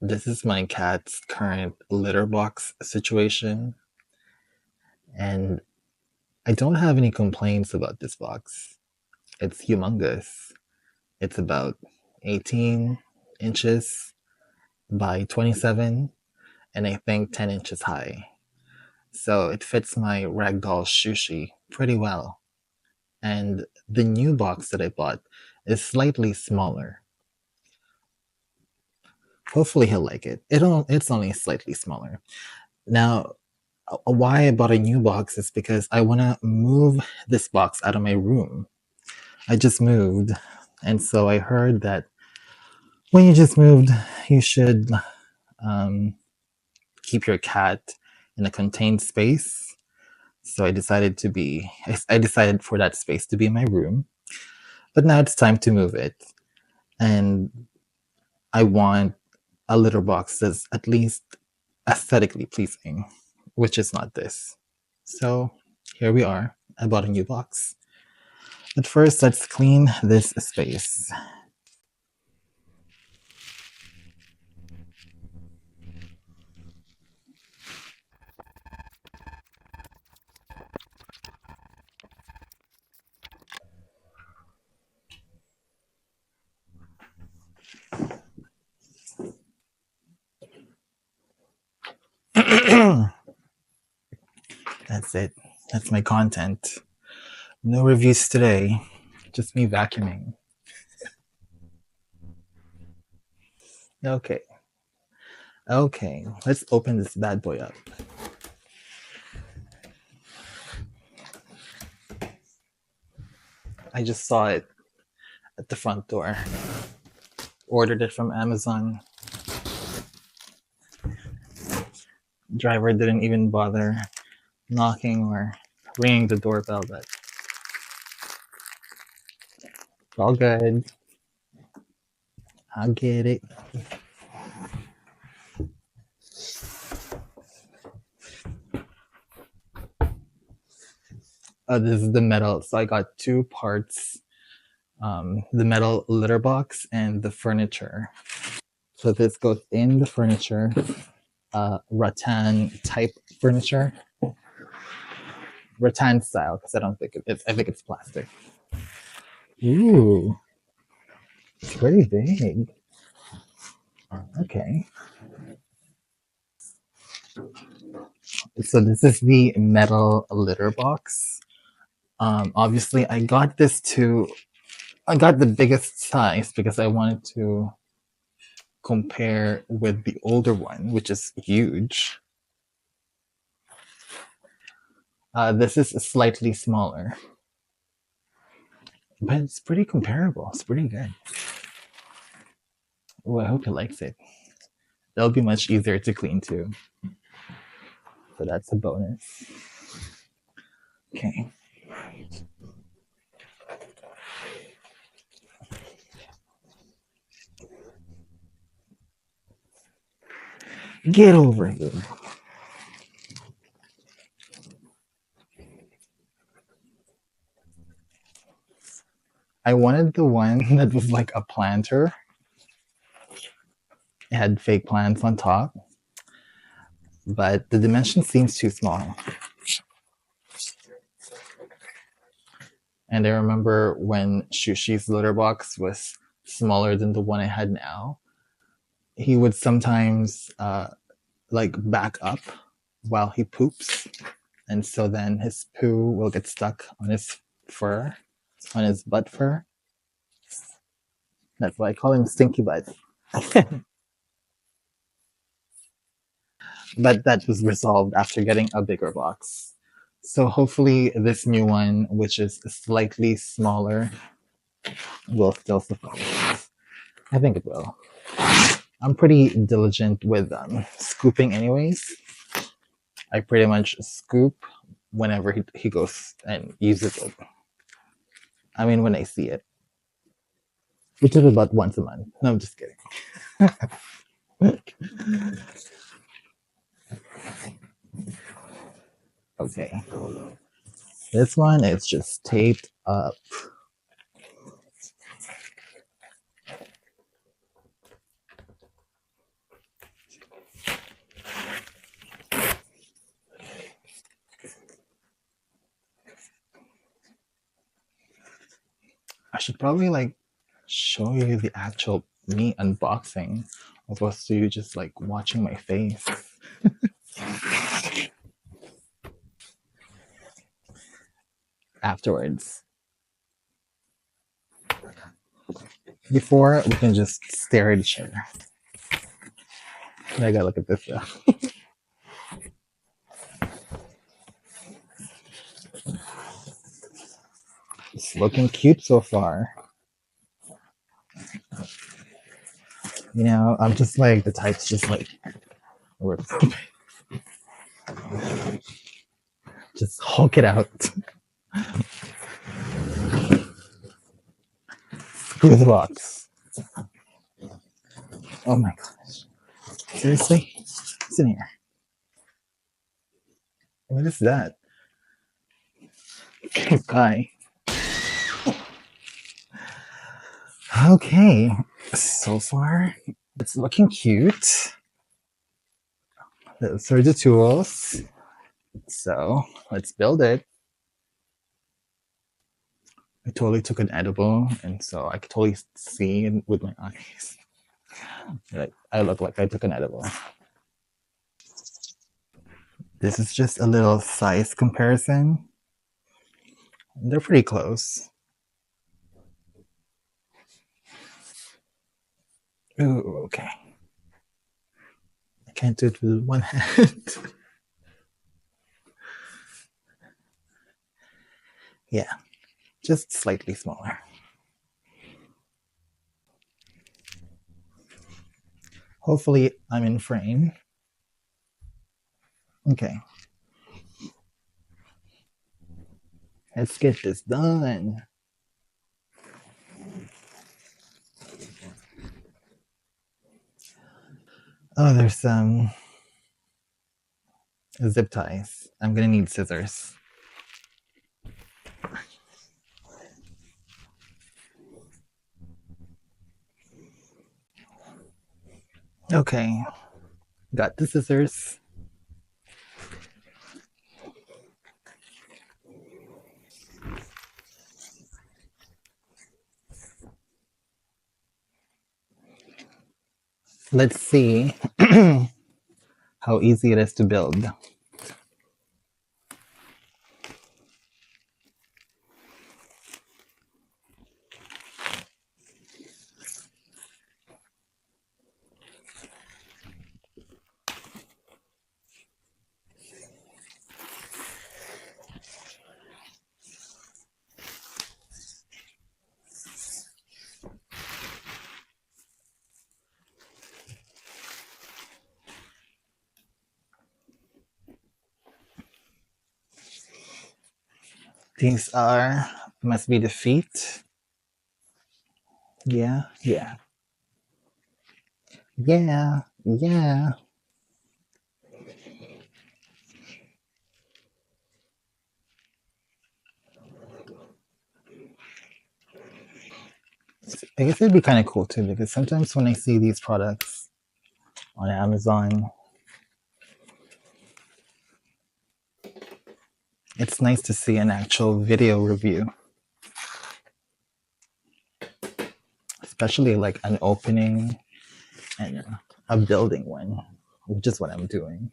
This is my cat's current litter box situation, and I don't have any complaints about this box. It's humongous. It's about 18 inches by 27, and I think 10 inches high. So it fits my ragdoll Shushi pretty well. And the new box that I bought is slightly smaller. Hopefully he'll like it. It's only slightly smaller. Now, why I bought a new box is because I want to move this box out of my room. I just moved, and so I heard that when you just moved, you should um, keep your cat in a contained space. So I decided for that space to be my room. But now it's time to move it, and I want a litter box that's at least aesthetically pleasing, which is not this. So here we are. I bought a new box. But first, let's clean this space. That's it. That's my content. No reviews today. Just me vacuuming. Okay. Okay. Let's open this bad boy up. I just saw it at the front door. Ordered it from Amazon. Driver didn't even bother knocking or ringing the doorbell, but it's all good. I'll get it. This is the metal. So I got two parts, the metal litter box and the furniture. So this goes in the furniture, rattan type furniture. Rattan style, because I think it's plastic. Ooh, it's pretty big. Okay. So this is the metal litter box. Obviously, I got the biggest size because I wanted to compare with the older one, which is huge. This is slightly smaller, but it's pretty comparable. It's pretty good. Oh, I hope he likes it. That'll be much easier to clean too. So that's a bonus. Okay. Get over here. I wanted the one that was like a planter. It had fake plants on top, but the dimension seems too small. And I remember when Shushi's litter box was smaller than the one I had now, he would sometimes like back up while he poops. And so then his poo will get stuck on his fur, on his butt fur. That's why I call him Stinky Butt. But that was resolved after getting a bigger box. So hopefully this new one, which is slightly smaller, will still suffice. I think it will. I'm pretty diligent with scooping anyways. I pretty much scoop whenever he goes and uses it. I mean, when I see it. Which is about once a month. No, I'm just kidding. Okay. This one is just taped up. should probably like show you the actual me unboxing, opposed to you just like watching my face. Afterwards. Before, we can just stare at each other. I gotta look at this though. It's looking cute so far. You know, I'm just like the type to just like just hulk it out. Screw the box. Oh my gosh. Seriously? What's in here? What is that? Guy. Okay. So far, it's looking cute. Those are the tools. So let's build it. I totally took an edible, and so I could totally see it with my eyes. Like I look like I took an edible. This is just a little size comparison. They're pretty close. Ooh, okay. I can't do it with one hand. Yeah, just slightly smaller. Hopefully I'm in frame. Okay. Let's get this done. Oh, there's some zip ties. I'm gonna need scissors. Okay, got the scissors. Let's see how easy it is to build. These must be the feet. Yeah, yeah. Yeah, yeah. I guess it'd be kind of cool too, because sometimes when I see these products on Amazon, it's nice to see an actual video review. Especially like an opening and a building one, which is what I'm doing.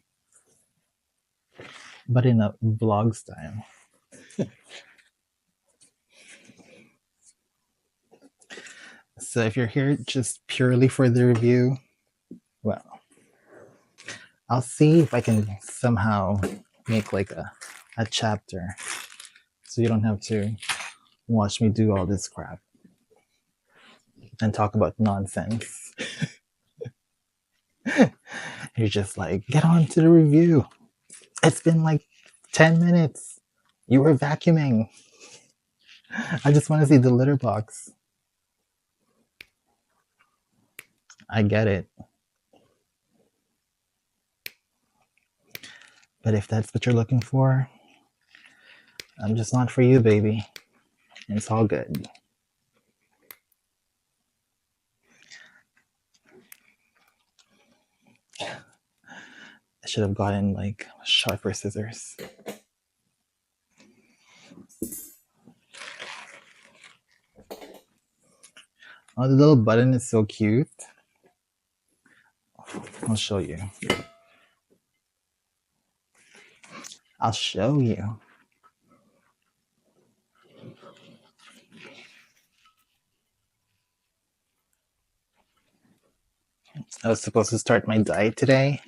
But in a vlog style. So if you're here just purely for the review, well, I'll see if I can somehow make like a chapter so you don't have to watch me do all this crap and talk about nonsense. You're just like, get on to the review. It's been like 10 minutes. You were vacuuming. I just want to see the litter box. I get it. But if that's what you're looking for, I'm just not for you, baby. It's all good. I should have gotten like sharper scissors. Oh, the little button is so cute. I'll show you. I'll show you. I was supposed to start my diet today.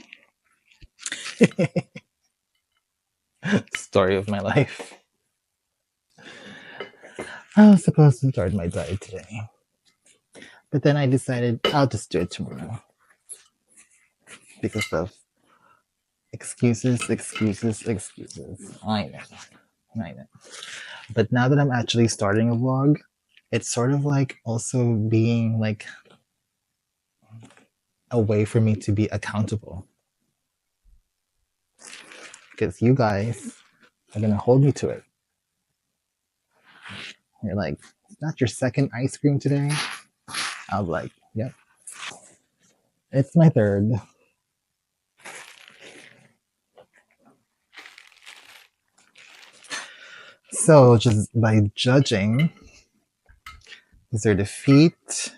Story of my life. I was supposed to start my diet today. But then I decided I'll just do it tomorrow. Because of excuses. I know. But now that I'm actually starting a vlog, it's sort of like also being like a way for me to be accountable. Because you guys are going to hold me to it. You're like, it's not your second ice cream today? I'll be like, yep. It's my third. So just by judging, these are the feet.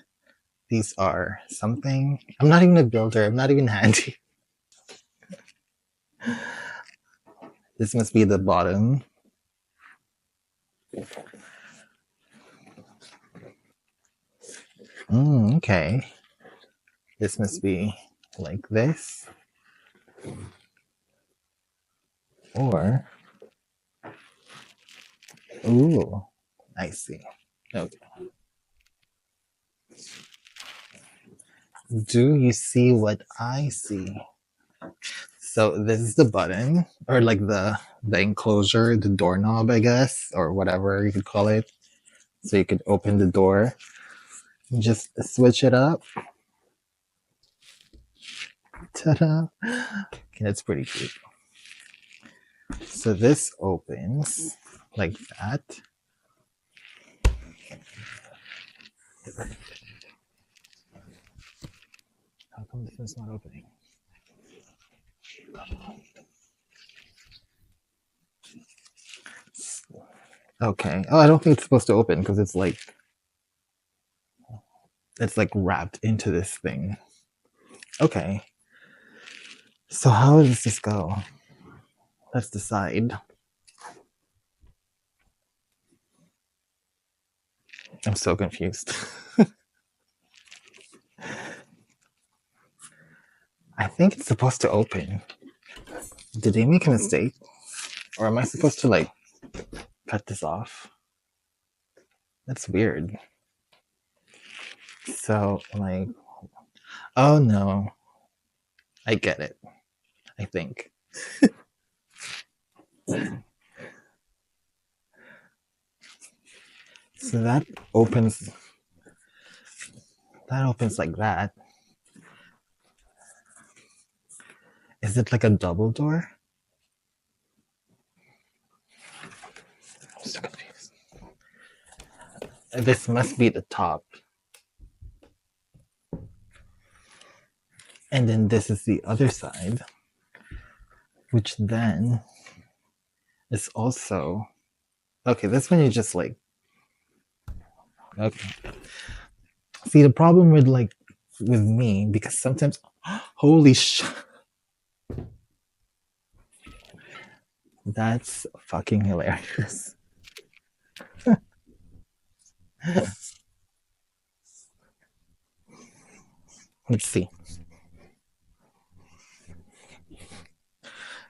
These are something. I'm not even a builder. I'm not even handy. This must be the bottom. Okay. This must be like this. Or, ooh, I see. Okay. Do you see what I see? So this is the button, or like the enclosure, the doorknob, I guess, or whatever you could call it. So you could open the door. Just switch it up. Ta-da! Okay, that's pretty cute. So this opens like that. How come this is not opening? Okay. Oh, I don't think it's supposed to open because it's like wrapped into this thing. Okay. So how does this go? Let's decide. I'm so confused. I think it's supposed to open. Did they make a mistake? Or am I supposed to like cut this off? That's weird. So like, oh no. I get it. I think. So that opens like that. Is it like a double door? I'm so confused. This must be the top. And then this is the other side, which then is also okay. This one you just like okay. See the problem with me because sometimes holy sh. That's fucking hilarious. Let's see.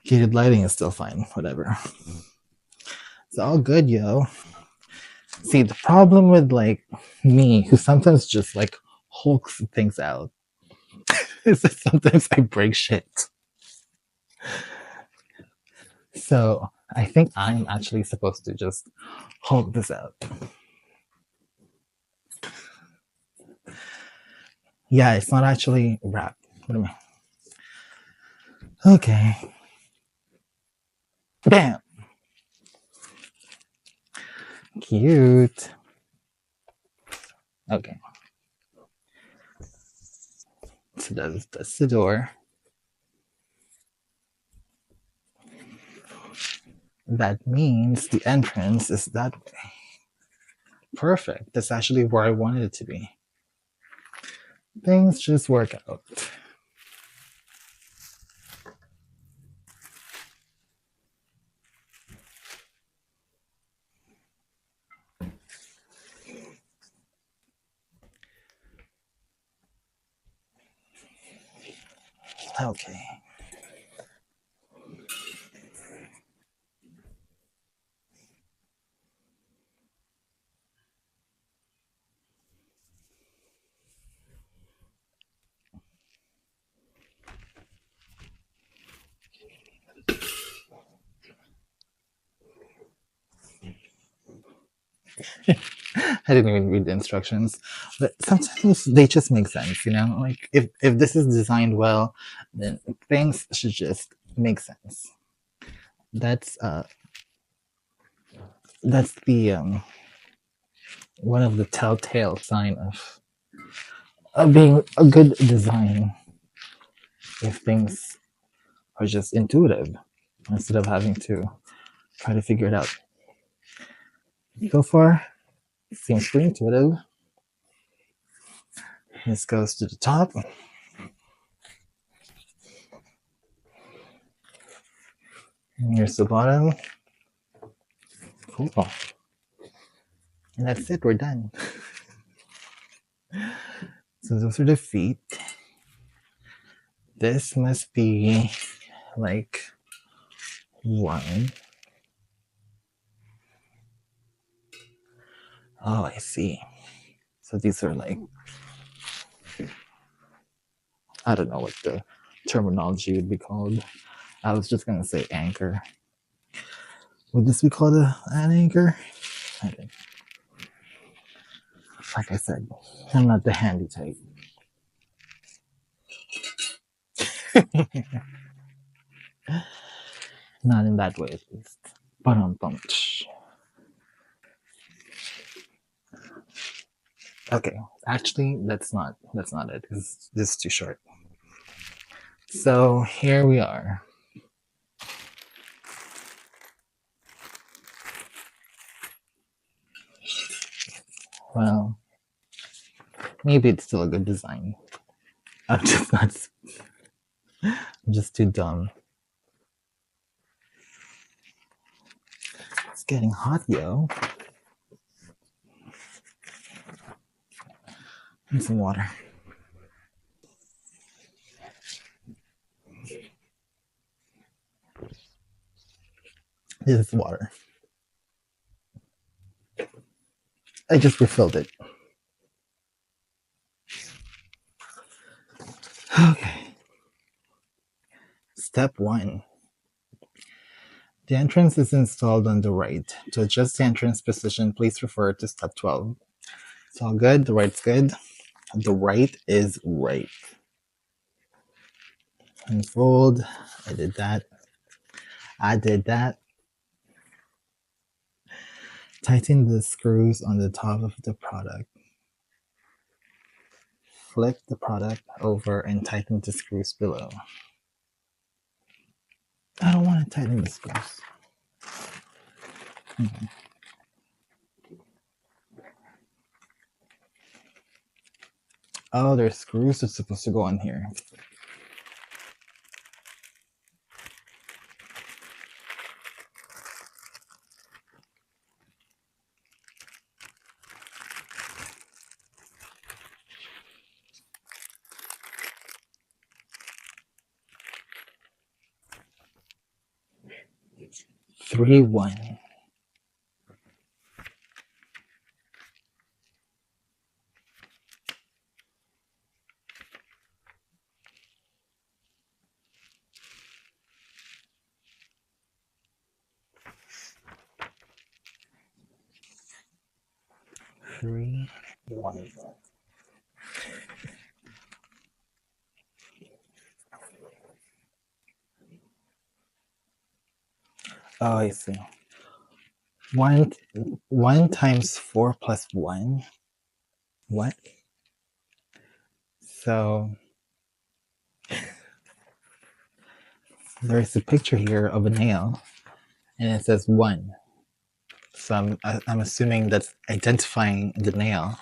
Heated lighting is still fine. Whatever. It's all good, yo. See, the problem with like me, who sometimes just like hulks things out, is that sometimes I break shit. So I think I'm actually supposed to just hulk this out. Yeah, it's not actually wrapped. What am I? Okay. Bam. Cute. Okay. So that's the door. That means the entrance is that way. Perfect. That's actually where I wanted it to be. Things just work out. Okay. I didn't even read the instructions, but sometimes they just make sense, you know? Like if this is designed well, then things should just make sense. That's the one of the telltale sign of being a good design. If things are just intuitive instead of having to try to figure it out. So far, it seems pretty intuitive. This goes to the top. And here's the bottom. Cool. And that's it, we're done. So those are the feet. This must be like one. Oh, I see. So these are like, I don't know what the terminology would be called. I was just gonna say anchor. Would this be called an anchor? I think. Like I said, I'm not the handy type. Not in that way, at least. Okay, actually, that's not it. This is too short. So here we are. Well, maybe it's still a good design. I'm just not. I'm just too dumb. It's getting hot, yo. Need some water. This is water. I just refilled it. Okay. Step 1. The entrance is installed on the right. To adjust the entrance position, please refer to step 12. It's all good. The right's good. The right is right. Unfold. I did that. Tighten the screws on the top of the product. Flip the product over and tighten the screws below. I don't want to tighten the screws. Oh, there's screws that's supposed to go on here. Three, 1. Three, 1. Oh, I see. 1 times 4 plus 1. What? So there's a picture here of a nail, and it says 1. So I'm assuming that's identifying the nail,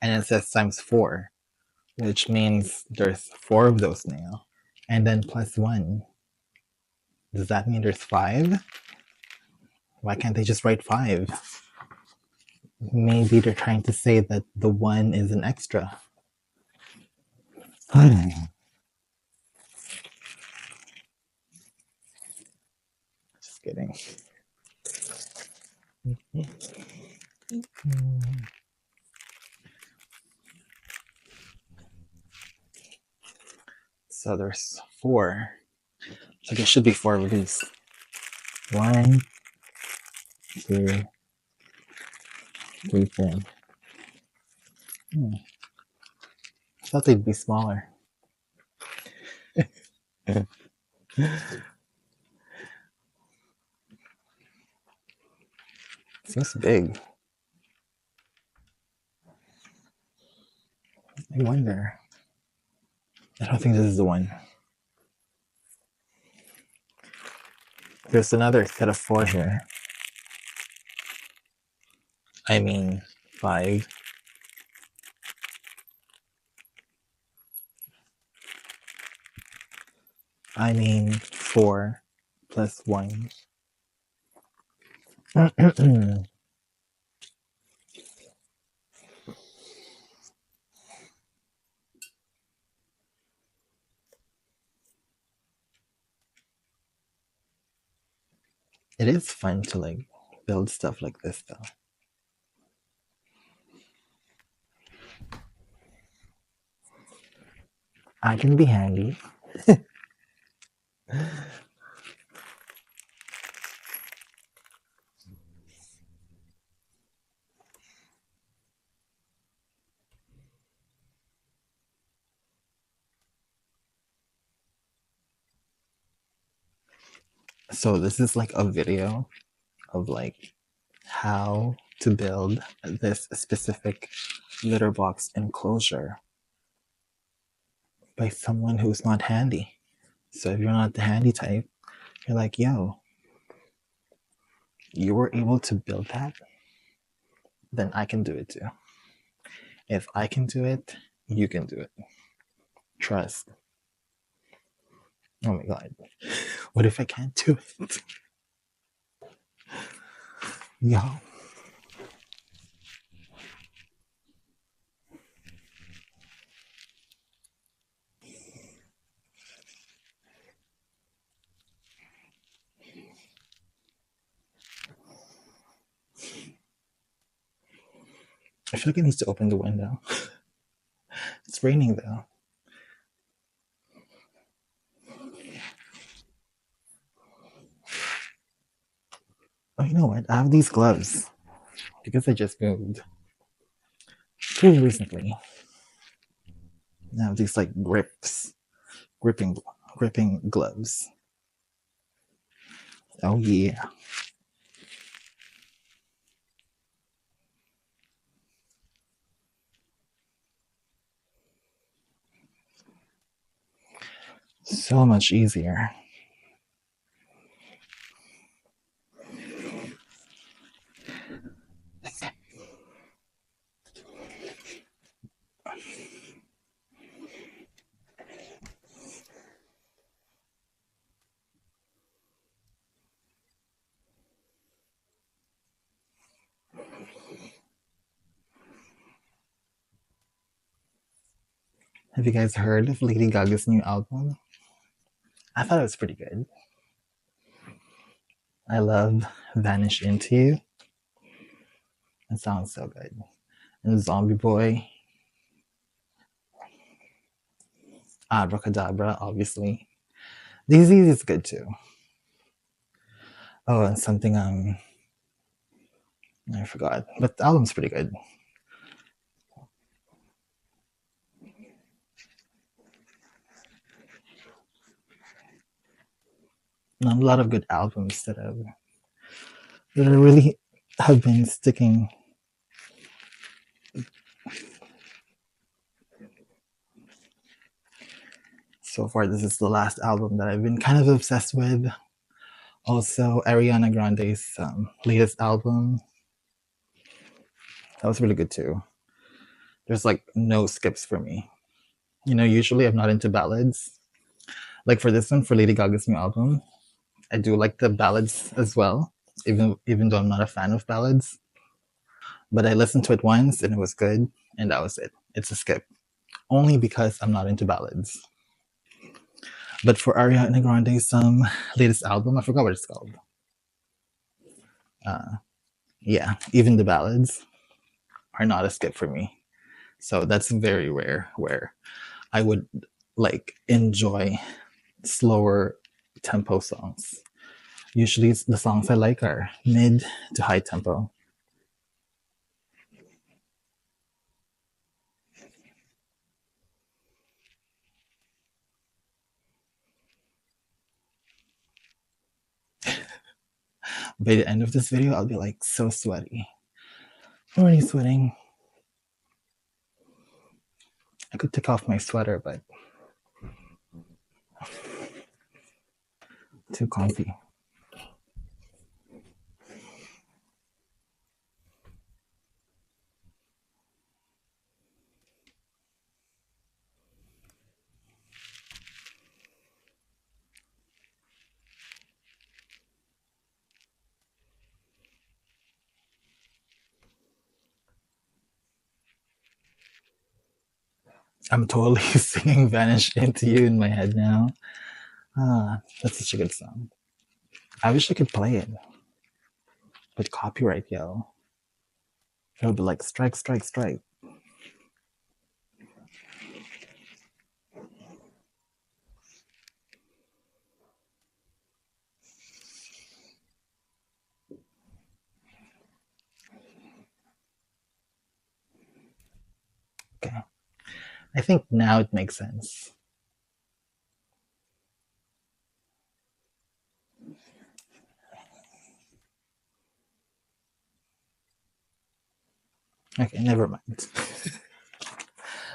and it says times 4. which means there's 4 of those now. And then plus 1. Does that mean there's 5? Why can't they just write 5? Maybe they're trying to say that the 1 is an extra. Just kidding. So there's 4. So there should be 4 of these. 1, 2, 3, 4. I thought they'd be smaller. Seems big. I wonder. I don't think this is the one. There's another set of 4 here. I mean, 5. I mean, 4 plus 1. It is fun to like build stuff like this though. I can be handy. So this is like a video of like how to build this specific litter box enclosure by someone who's not handy. So if you're not the handy type, you're like, yo, you were able to build that? Then I can do it too. If I can do it, you can do it. Trust. Oh my god. What if I can't do it? Yo. I feel like I need to open the window. It's raining though. Oh, you know what? I have these gloves because I just moved pretty recently. I have these like gripping gloves. Oh yeah. So much easier. Have you guys heard of Lady Gaga's new album? I thought it was pretty good. I love Vanish Into You. It sounds so good. And Zombie Boy. Abracadabra, obviously. DZ is good too. Oh, and something I forgot. But the album's pretty good. A lot of good albums that really have been sticking. So far, this is the last album that I've been kind of obsessed with. Also, Ariana Grande's latest album. That was really good too. There's like no skips for me. Usually I'm not into ballads. Like for this one, for Lady Gaga's new album, I do like the ballads as well, even though I'm not a fan of ballads. But I listened to it once and it was good, and that was it. It's a skip. Only because I'm not into ballads. But for Ariana Grande's latest album, I forgot what it's called. Yeah, even the ballads are not a skip for me. So that's very rare where I would like enjoy slower tempo songs. Usually the songs I like are mid to high tempo. By the end of this video, I'll be like so sweaty. I'm already sweating. I could take off my sweater, but too comfy. I'm totally singing Vanish Into You in my head now. That's such a good song. I wish I could play it. But copyright, yo. It'll be like strike, strike, strike. Okay. I think now it makes sense. Okay, never mind.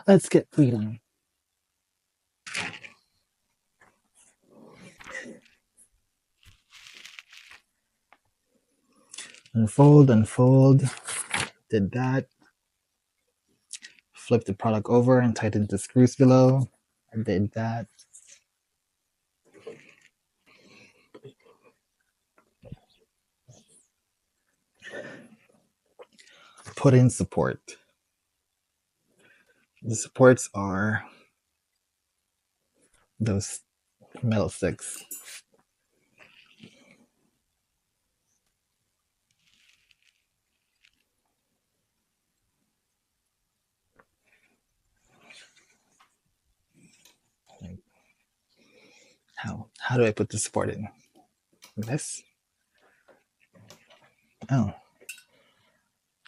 Let's get reading. Unfold, unfold. Did that. Flip the product over and tighten the screws below. I did that. Put in support. The supports are those metal sticks. How do I put the support in? This? Oh,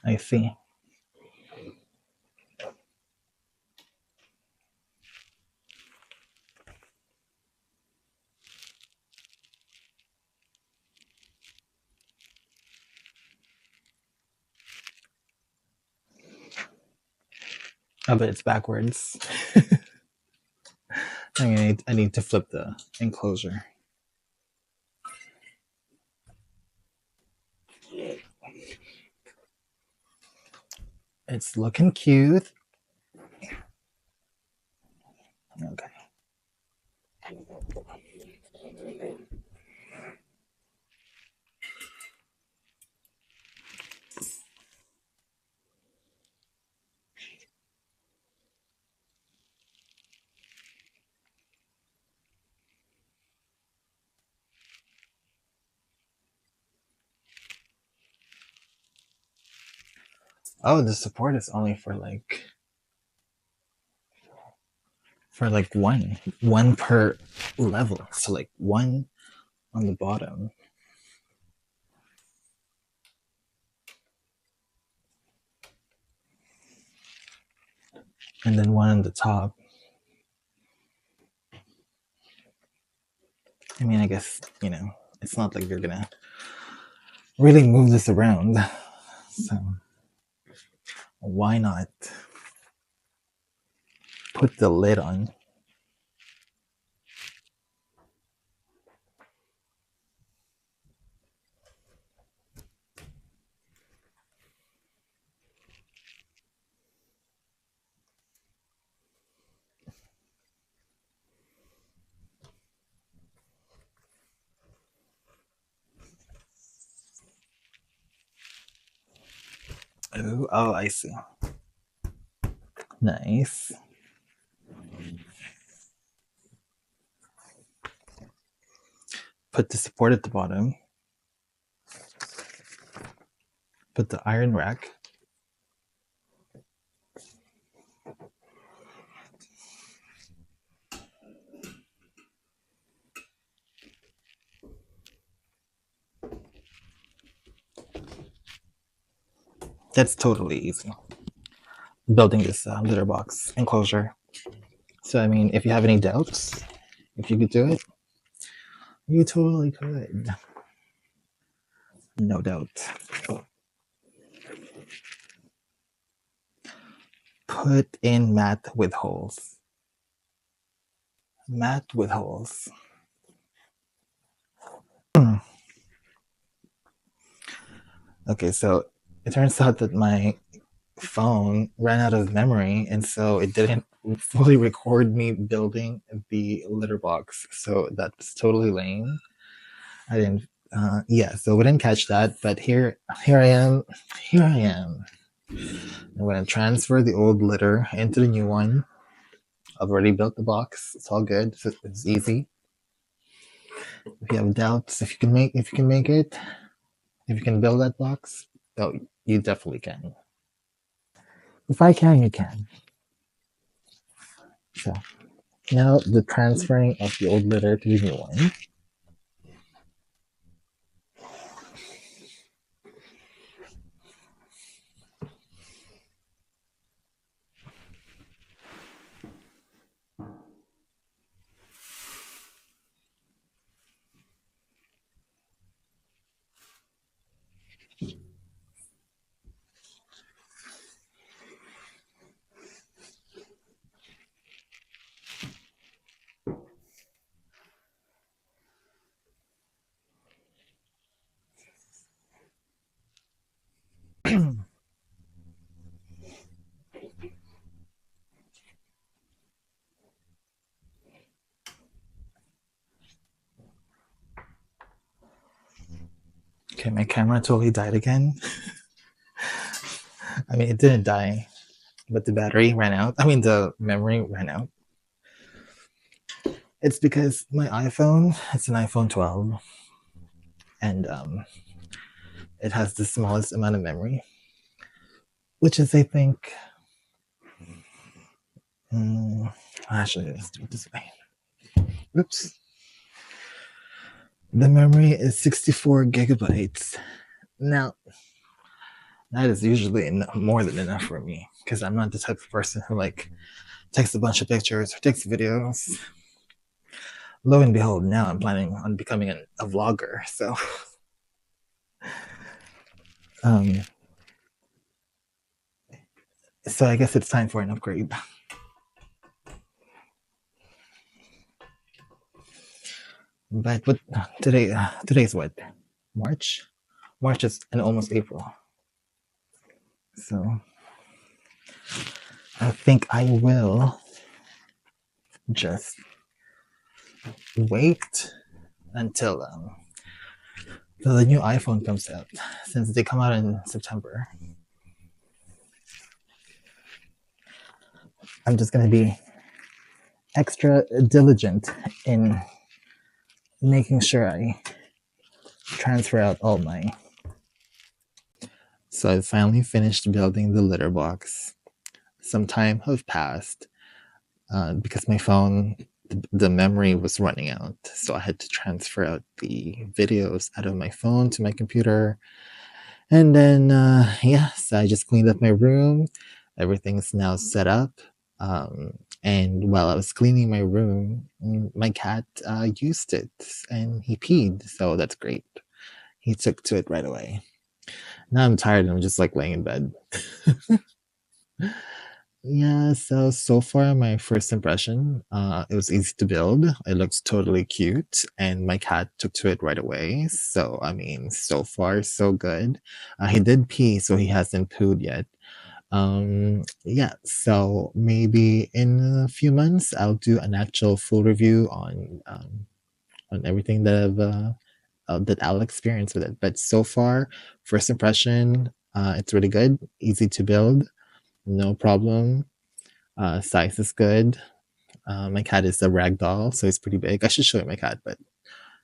I see. Oh, but it's backwards. I need to flip the enclosure. It's looking cute. Okay. Oh, the support is only for one per level. So like one on the bottom. And then one on the top. I mean, I guess, it's not like you're gonna really move this around. So why not put the lid on? Ooh, oh, I see. Nice. Put the support at the bottom. Put the iron rack. That's totally easy. Building this litter box enclosure. So, I mean, if you have any doubts, if you could do it, you totally could. No doubt. Put in mat with holes. Mat with holes. Okay, so it turns out that my phone ran out of memory, and so it didn't fully record me building the litter box. So that's totally lame. I didn't. Yeah, so we didn't catch that. But here I am. Here I am. I'm gonna transfer the old litter into the new one. I've already built the box. It's all good. It's easy. If you have doubts, if you can make it, if you can build that box, oh, you definitely can. If I can, you can. So now the transferring of the old litter to the new one. Okay, my camera totally died again. I mean, it didn't die, but the battery ran out. I mean, the memory ran out. It's because my iPhone, it's an iPhone 12, and it has the smallest amount of memory, which is, I think, actually, let's do it this way. Oops. The memory is 64 gigabytes. Now, that is usually more than enough for me because I'm not the type of person who like takes a bunch of pictures or takes videos. Lo and behold, now I'm planning on becoming a vlogger. So, so I guess it's time for an upgrade. But what today's what? March? March is and almost April. So I think I will just wait until the new iPhone comes out, since they come out in September. I'm just gonna be extra diligent in making sure I transfer out all my. So I finally finished building the litter box. Some time have passed because my phone, the memory was running out. So I had to transfer out the videos out of my phone to my computer. And then, so I just cleaned up my room. Everything's now set up. And while I was cleaning my room, my cat used it and he peed. So that's great. He took to it right away. Now I'm tired and I'm just like laying in bed. Yeah, so far my first impression, it was easy to build. It looks totally cute, and my cat took to it right away. So I mean, so far so good. He did pee, so he hasn't pooed yet. Yeah, so maybe in a few months I'll do an actual full review on everything that I've that I'll experience with it. But so far, first impression, It's really good, easy to build, no problem. Size is good. My cat is a rag doll, so it's pretty big. I should show you my cat, but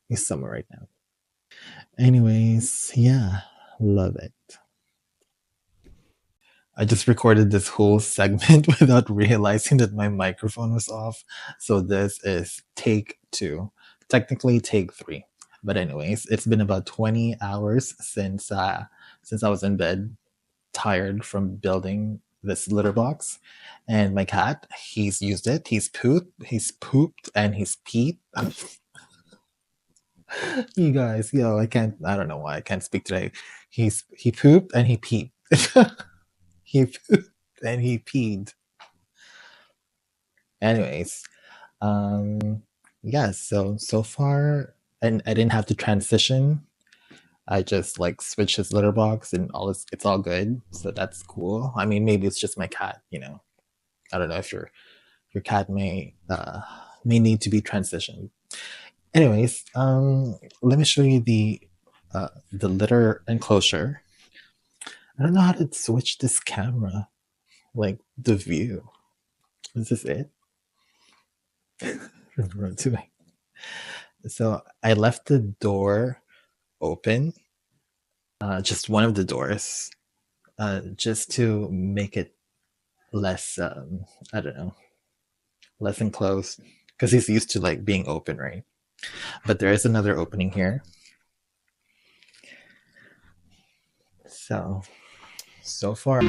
he's somewhere right now. Anyways, yeah, love it. I just recorded this whole segment without realizing that my microphone was off. So this is take two, technically take three. But anyways, it's been about 20 hours since I was in bed, tired from building this litter box. And my cat, he's used it. He's pooped, and he's peed. You guys, yo, I can't. I don't know why I can't speak today. He pooped and he peed. He pooped and he peed. Anyways, yeah. So far, and I didn't have to transition. I just like switched his litter box, and it's all good. So that's cool. I mean, maybe it's just my cat. I don't know if your cat may need to be transitioned. Anyways, let me show you the litter enclosure. I don't know how to switch this camera, like the view. Is this it? So I left the door open, just one of the doors, just to make it less, I don't know, less enclosed, because he's used to like being open, right? But there is another opening here. So far.